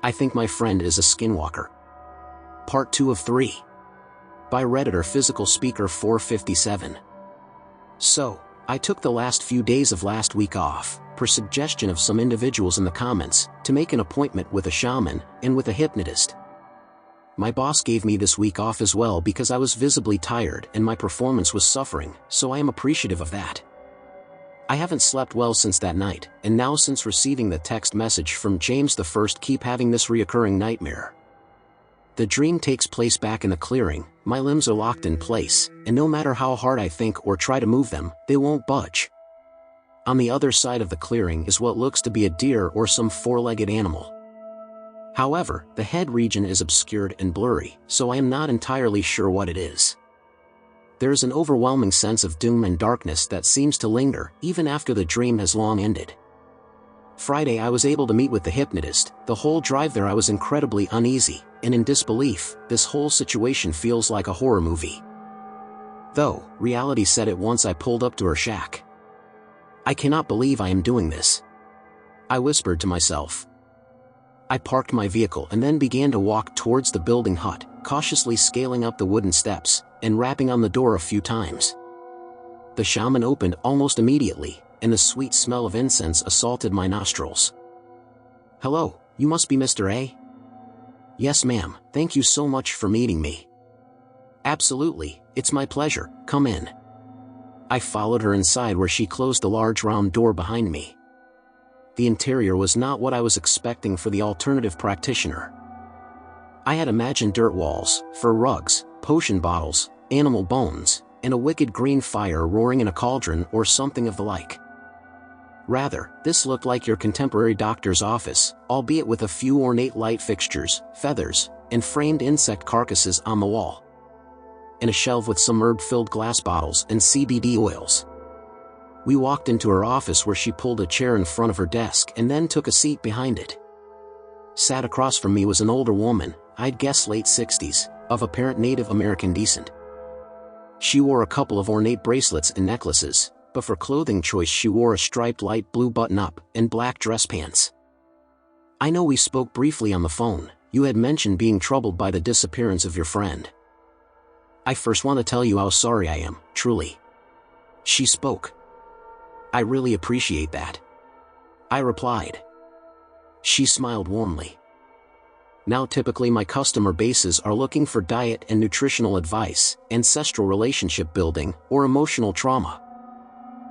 I think my friend is a skinwalker. Part 2 of 3. By Redditor Physical Speaker 457. So, I took the last few days of last week off, per suggestion of some individuals in the comments, to make an appointment with a shaman and with a hypnotist. My boss gave me this week off as well because I was visibly tired and my performance was suffering, so I am appreciative of that. I haven't slept well since that night, and now since receiving the text message from James I keep having this reoccurring nightmare. The dream takes place back in the clearing, my limbs are locked in place, and no matter how hard I think or try to move them, they won't budge. On the other side of the clearing is what looks to be a deer or some four-legged animal. However, the head region is obscured and blurry, so I am not entirely sure what it is. There is an overwhelming sense of doom and darkness that seems to linger, even after the dream has long ended. Friday I was able to meet with the hypnotist. The whole drive there I was incredibly uneasy, and in disbelief. This whole situation feels like a horror movie. Though, reality set it once I pulled up to her shack. I cannot believe I am doing this, I whispered to myself. I parked my vehicle and then began to walk towards the building hut, cautiously scaling up the wooden steps, and rapping on the door a few times. The shaman opened almost immediately, and the sweet smell of incense assaulted my nostrils. "Hello, you must be Mr. A?" "Yes ma'am, thank you so much for meeting me." "Absolutely, it's my pleasure, come in." I followed her inside where she closed the large round door behind me. The interior was not what I was expecting for the alternative practitioner. I had imagined dirt walls, fur rugs, potion bottles, animal bones, and a wicked green fire roaring in a cauldron or something of the like. Rather, this looked like your contemporary doctor's office, albeit with a few ornate light fixtures, feathers, and framed insect carcasses on the wall, and a shelf with some herb-filled glass bottles and CBD oils. We walked into her office where she pulled a chair in front of her desk and then took a seat behind it. Sat across from me was an older woman, I'd guess late 60s, of apparent Native American descent. She wore a couple of ornate bracelets and necklaces, but for clothing choice she wore a striped light blue button-up and black dress pants. "I know we spoke briefly on the phone. You had mentioned being troubled by the disappearance of your friend. I first want to tell you how sorry I am, truly." She spoke. "I really appreciate that," I replied. She smiled warmly. "Now typically my customer bases are looking for diet and nutritional advice, ancestral relationship building, or emotional trauma.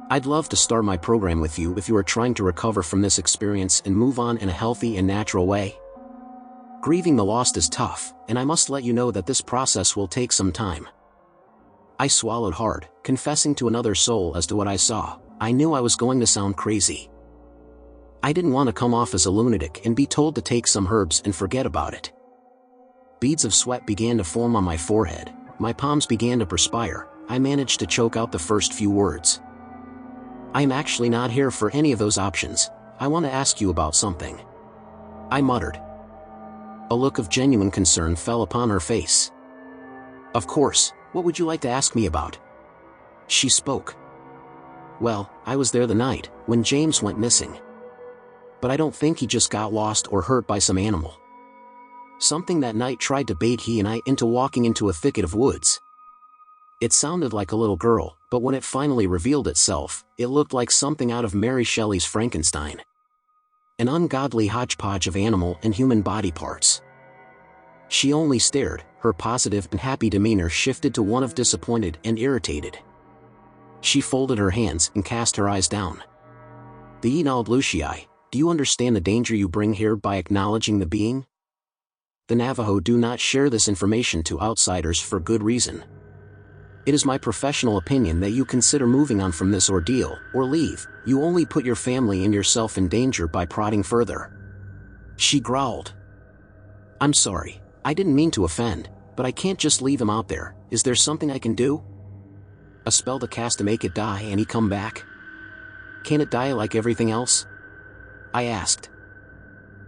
I'd love to start my program with you if you are trying to recover from this experience and move on in a healthy and natural way. Grieving the lost is tough, and I must let you know that this process will take some time." I swallowed hard, confessing to another soul as to what I saw. I knew I was going to sound crazy. I didn't want to come off as a lunatic and be told to take some herbs and forget about it. Beads of sweat began to form on my forehead, my palms began to perspire. I managed to choke out the first few words. "I'm actually not here for any of those options. I want to ask you about something," I muttered. A look of genuine concern fell upon her face. "Of course, what would you like to ask me about?" She spoke. "Well, I was there the night when James went missing. But I don't think he just got lost or hurt by some animal. Something that night tried to bait he and I into walking into a thicket of woods. It sounded like a little girl, but when it finally revealed itself, it looked like something out of Mary Shelley's Frankenstein. An ungodly hodgepodge of animal and human body parts." She only stared, her positive and happy demeanor shifted to one of disappointed and irritated. She folded her hands and cast her eyes down. "The Enald Lucii, do you understand the danger you bring here by acknowledging the being? The Navajo do not share this information to outsiders for good reason. It is my professional opinion that you consider moving on from this ordeal, or leave. You only put your family and yourself in danger by prodding further." She growled. "I'm sorry, I didn't mean to offend, but I can't just leave him out there. Is there something I can do? A spell to cast to make it die and he come back? Can it die like everything else?" I asked.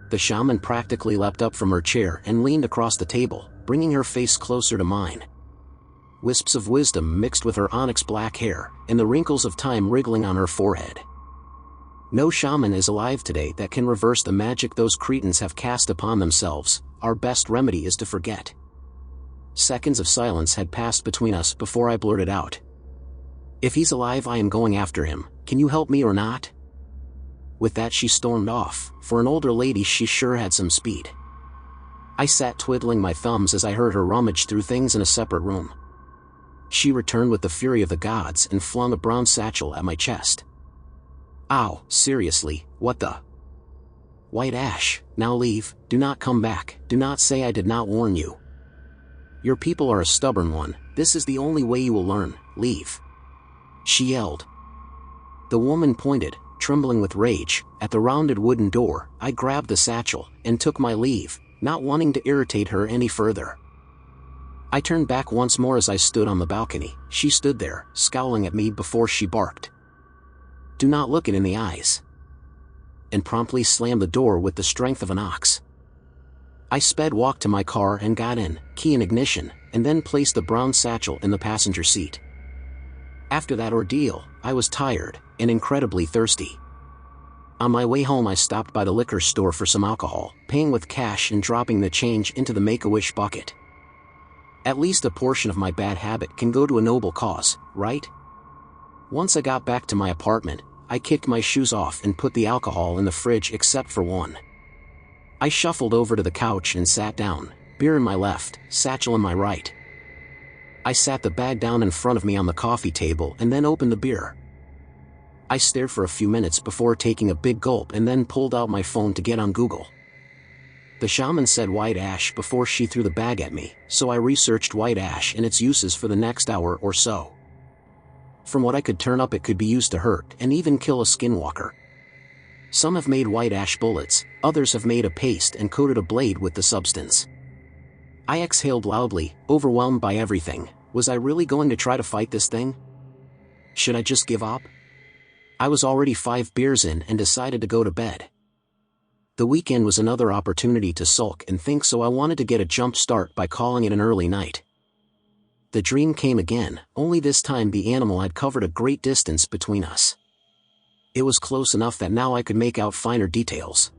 The shaman practically leapt up from her chair and leaned across the table, bringing her face closer to mine. Wisps of wisdom mixed with her onyx black hair, and the wrinkles of time wriggling on her forehead. No shaman is alive today that can reverse the magic those cretins have cast upon themselves. Our best remedy is to forget. Seconds of silence had passed between us before I blurted out. If he's alive, I am going after him. Can you help me or not? With that she stormed off. For an older lady, she sure had some speed. I sat twiddling my thumbs as I heard her rummage through things in a separate room. She returned with the fury of the gods and flung a brown satchel at my chest. Ow, seriously, what the? White Ash, now leave, do not come back, do not say I did not warn you. Your people are a stubborn one, this is the only way you will learn, leave. She yelled. The woman pointed, trembling with rage, at the rounded wooden door. I grabbed the satchel and took my leave, not wanting to irritate her any further. I turned back once more as I stood on the balcony. She stood there, scowling at me before she barked. Do not look it in the eyes. And promptly slammed the door with the strength of an ox. I walked to my car and got in, key in ignition, and then placed the brown satchel in the passenger seat. After that ordeal, I was tired and incredibly thirsty. On my way home, I stopped by the liquor store for some alcohol, paying with cash and dropping the change into the Make-A-Wish bucket. At least a portion of my bad habit can go to a noble cause, right? Once I got back to my apartment, I kicked my shoes off and put the alcohol in the fridge except for one. I shuffled over to the couch and sat down, beer in my left, satchel in my right. I sat the bag down in front of me on the coffee table and then opened the beer. I stared for a few minutes before taking a big gulp and then pulled out my phone to get on Google. The shaman said white ash before she threw the bag at me, so I researched white ash and its uses for the next hour or so. From what I could turn up, it could be used to hurt and even kill a skinwalker. Some have made white ash bullets, others have made a paste and coated a blade with the substance. I exhaled loudly, overwhelmed by everything. Was I really going to try to fight this thing? Should I just give up? I was already 5 beers in and decided to go to bed. The weekend was another opportunity to sulk and think, so I wanted to get a jump start by calling it an early night. The dream came again, only this time the animal had covered a great distance between us. It was close enough that now I could make out finer details.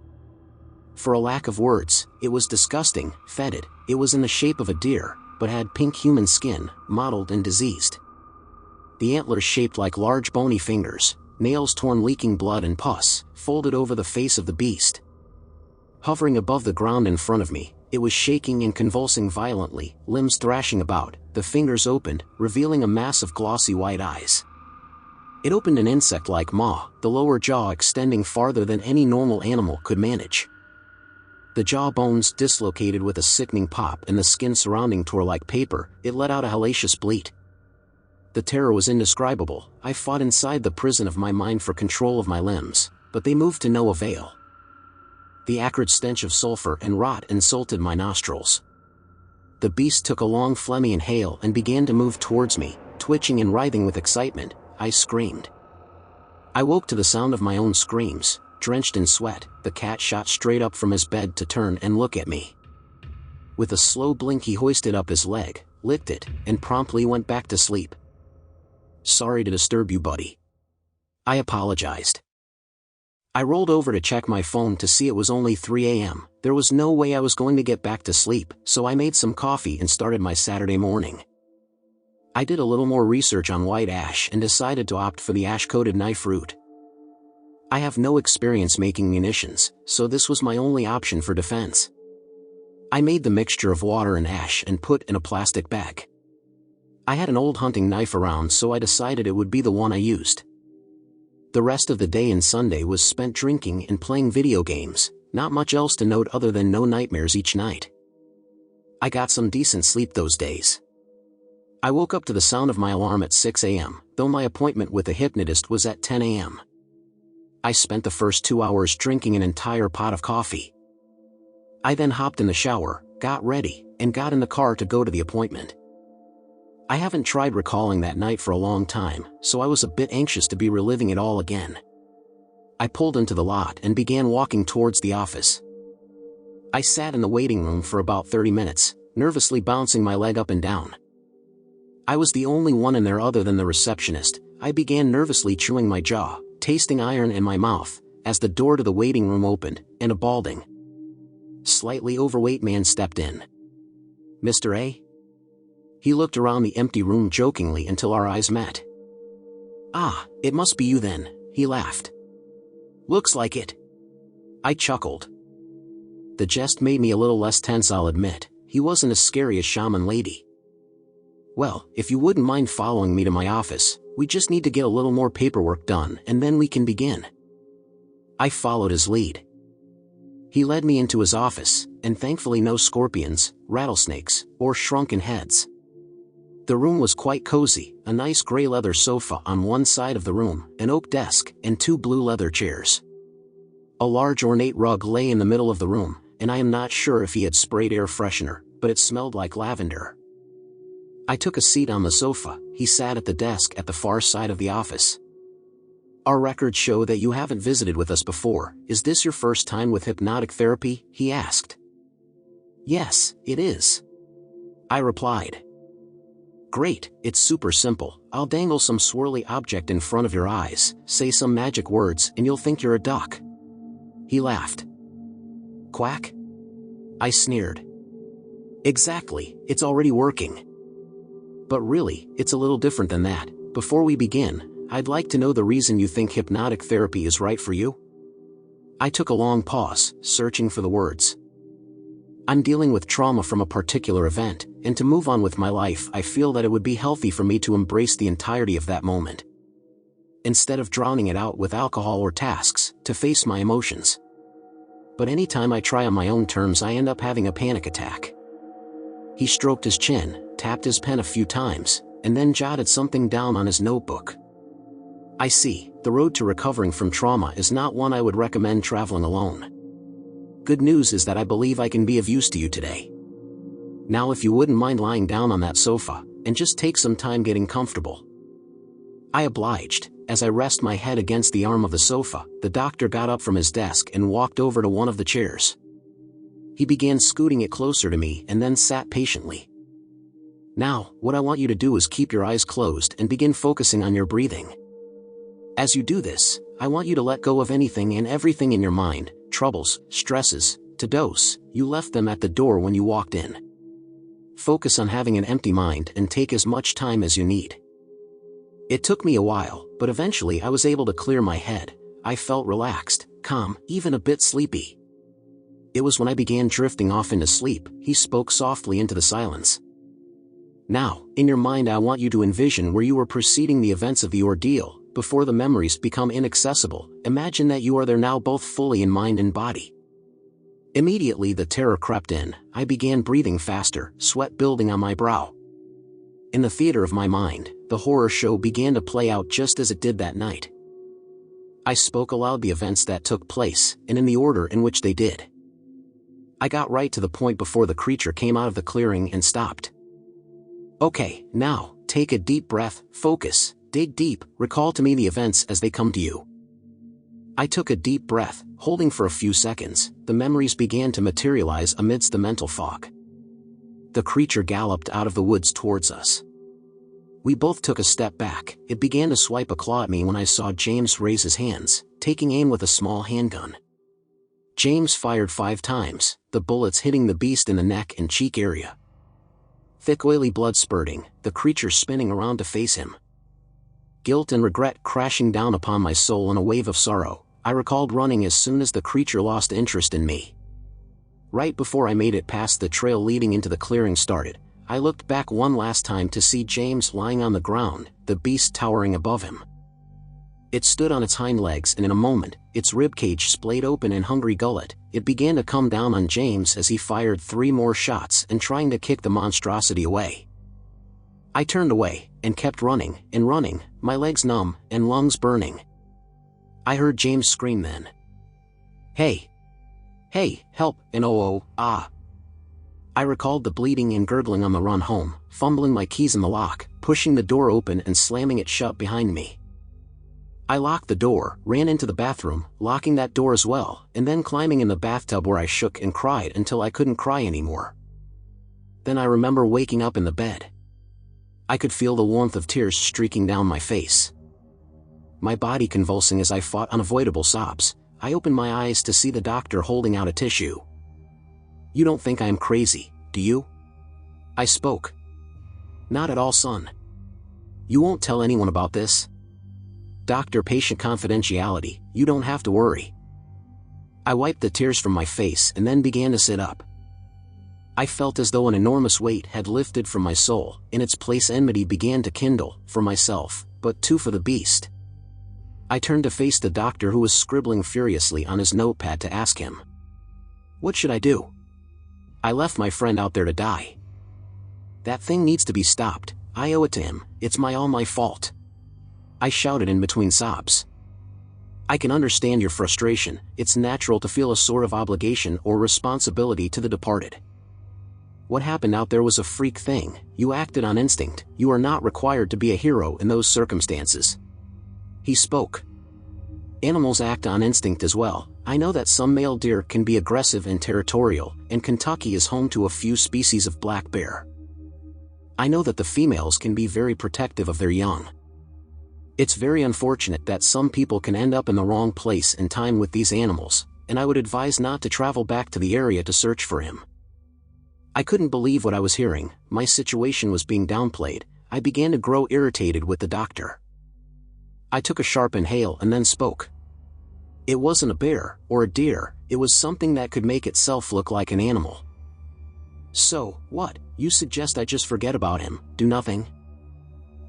For a lack of words, it was disgusting, fetid. It was in the shape of a deer, but had pink human skin, mottled and diseased. The antlers shaped like large bony fingers, nails torn, leaking blood and pus, folded over the face of the beast. Hovering above the ground in front of me, it was shaking and convulsing violently, limbs thrashing about, the fingers opened, revealing a mass of glossy white eyes. It opened an insect-like maw, the lower jaw extending farther than any normal animal could manage. The jaw bones dislocated with a sickening pop and the skin surrounding tore like paper. It let out a hellacious bleat. The terror was indescribable. I fought inside the prison of my mind for control of my limbs, but they moved to no avail. The acrid stench of sulfur and rot insulted my nostrils. The beast took a long phlegmy inhale and began to move towards me, twitching and writhing with excitement. I screamed. I woke to the sound of my own screams. Drenched in sweat, the cat shot straight up from his bed to turn and look at me. With a slow blink he hoisted up his leg, licked it, and promptly went back to sleep. Sorry to disturb you, buddy. I apologized. I rolled over to check my phone to see it was only 3 a.m. There was no way I was going to get back to sleep, so I made some coffee and started my Saturday morning. I did a little more research on white ash and decided to opt for the ash-coated knife route. I have no experience making munitions, so this was my only option for defense. I made the mixture of water and ash and put in a plastic bag. I had an old hunting knife around, so I decided it would be the one I used. The rest of the day and Sunday was spent drinking and playing video games, not much else to note other than no nightmares each night. I got some decent sleep those days. I woke up to the sound of my alarm at 6 a.m., though my appointment with a hypnotist was at 10 a.m. I spent the first 2 hours drinking an entire pot of coffee. I then hopped in the shower, got ready, and got in the car to go to the appointment. I haven't tried recalling that night for a long time, so I was a bit anxious to be reliving it all again. I pulled into the lot and began walking towards the office. I sat in the waiting room for about 30 minutes, nervously bouncing my leg up and down. I was the only one in there other than the receptionist. I began nervously chewing my jaw, tasting iron in my mouth, as the door to the waiting room opened, and a balding, slightly overweight man stepped in. "Mr. A?" He looked around the empty room jokingly until our eyes met. "Ah, it must be you then," he laughed. "Looks like it." I chuckled. The jest made me a little less tense, I'll admit. He wasn't as scary as Shaman Lady. "Well, if you wouldn't mind following me to my office, we just need to get a little more paperwork done and then we can begin." I followed his lead. He led me into his office, and thankfully no scorpions, rattlesnakes, or shrunken heads. The room was quite cozy, a nice gray leather sofa on one side of the room, an oak desk, and 2 blue leather chairs. A large ornate rug lay in the middle of the room, and I am not sure if he had sprayed air freshener, but it smelled like lavender. I took a seat on the sofa. He sat at the desk at the far side of the office. "Our records show that you haven't visited with us before. Is this your first time with hypnotic therapy?" he asked. "Yes, it is," I replied. "Great, it's super simple. I'll dangle some swirly object in front of your eyes, say some magic words, and you'll think you're a duck." He laughed. "Quack?" I sneered. "Exactly, it's already working." "But really, it's a little different than that. Before we begin, I'd like to know the reason you think hypnotic therapy is right for you." I took a long pause, searching for the words. "I'm dealing with trauma from a particular event, and to move on with my life, I feel that it would be healthy for me to embrace the entirety of that moment, instead of drowning it out with alcohol or tasks, to face my emotions. But anytime I try on my own terms, I end up having a panic attack." He stroked his chin, tapped his pen a few times, and then jotted something down on his notebook. "I see, the road to recovering from trauma is not one I would recommend traveling alone. Good news is that I believe I can be of use to you today. Now if you wouldn't mind lying down on that sofa, and just take some time getting comfortable." I obliged. As I rested my head against the arm of the sofa, the doctor got up from his desk and walked over to one of the chairs. He began scooting it closer to me and then sat patiently. "Now, what I want you to do is keep your eyes closed and begin focusing on your breathing. As you do this, I want you to let go of anything and everything in your mind, troubles, stresses, to dose. You left them at the door when you walked in. Focus on having an empty mind and take as much time as you need." It took me a while, but eventually I was able to clear my head. I felt relaxed, calm, even a bit sleepy. It was when I began drifting off into sleep, he spoke softly into the silence. "Now, in your mind I want you to envision where you were preceding the events of the ordeal, before the memories become inaccessible. Imagine that you are there now, both fully in mind and body." Immediately the terror crept in. I began breathing faster, sweat building on my brow. In the theater of my mind, the horror show began to play out just as it did that night. I spoke aloud the events that took place, and in the order in which they did. I got right to the point before the creature came out of the clearing and stopped. "Okay, now, take a deep breath, focus, dig deep, recall to me the events as they come to you." I took a deep breath, holding for a few seconds. The memories began to materialize amidst the mental fog. The creature galloped out of the woods towards us. We both took a step back. It began to swipe a claw at me when I saw James raise his hands, taking aim with a small handgun. James fired 5 times, the bullets hitting the beast in the neck and cheek area. Thick oily blood spurting, the creature spinning around to face him. Guilt and regret crashing down upon my soul in a wave of sorrow. I recalled running as soon as the creature lost interest in me. Right before I made it past the trail leading into the clearing started, I looked back one last time to see James lying on the ground, the beast towering above him. It stood on its hind legs, and in a moment, its ribcage splayed open and hungry gullet, it began to come down on James as he fired 3 more shots and trying to kick the monstrosity away. I turned away, and kept running, my legs numb, and lungs burning. I heard James scream then. Hey! Hey, help, and ah! I recalled the bleeding and gurgling on the run home, fumbling my keys in the lock, pushing the door open and slamming it shut behind me. I locked the door, ran into the bathroom, locking that door as well, and then climbing in the bathtub where I shook and cried until I couldn't cry anymore. Then I remember waking up in the bed. I could feel the warmth of tears streaking down my face. My body convulsing as I fought unavoidable sobs. I opened my eyes to see the doctor holding out a tissue. "You don't think I am crazy, do you?" I spoke. "Not at all, son. You won't tell anyone about this? Doctor-patient confidentiality, you don't have to worry." I wiped the tears from my face and then began to sit up. I felt as though an enormous weight had lifted from my soul. In its place, enmity began to kindle, for myself, but too for the beast. I turned to face the doctor, who was scribbling furiously on his notepad, to ask him, "What should I do? I left my friend out there to die. That thing needs to be stopped. I owe it to him. It's all my fault." I shouted in between sobs. "I can understand your frustration. It's natural to feel a sort of obligation or responsibility to the departed. What happened out there was a freak thing. You acted on instinct. You are not required to be a hero in those circumstances." He spoke. "Animals act on instinct as well. I know that some male deer can be aggressive and territorial, and Kentucky is home to a few species of black bear. I know that the females can be very protective of their young. It's very unfortunate that some people can end up in the wrong place and time with these animals, and I would advise not to travel back to the area to search for him." I couldn't believe what I was hearing. My situation was being downplayed. I began to grow irritated with the doctor. I took a sharp inhale and then spoke. "It wasn't a bear, or a deer, it was something that could make itself look like an animal." "So, what? You suggest I just forget about him, do nothing?"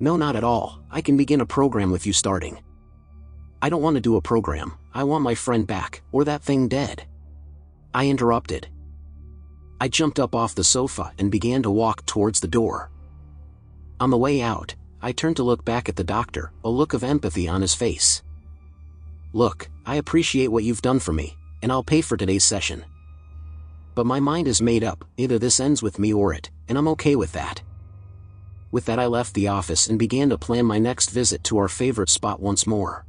"No, not at all. I can begin a program with you starting." "I don't want to do a program. I want my friend back, or that thing dead." I interrupted. I jumped up off the sofa and began to walk towards the door. On the way out, I turned to look back at the doctor, a look of empathy on his face. "Look, I appreciate what you've done for me, and I'll pay for today's session. But my mind is made up. Either this ends with me or it, and I'm okay with that." With that, I left the office and began to plan my next visit to our favorite spot once more.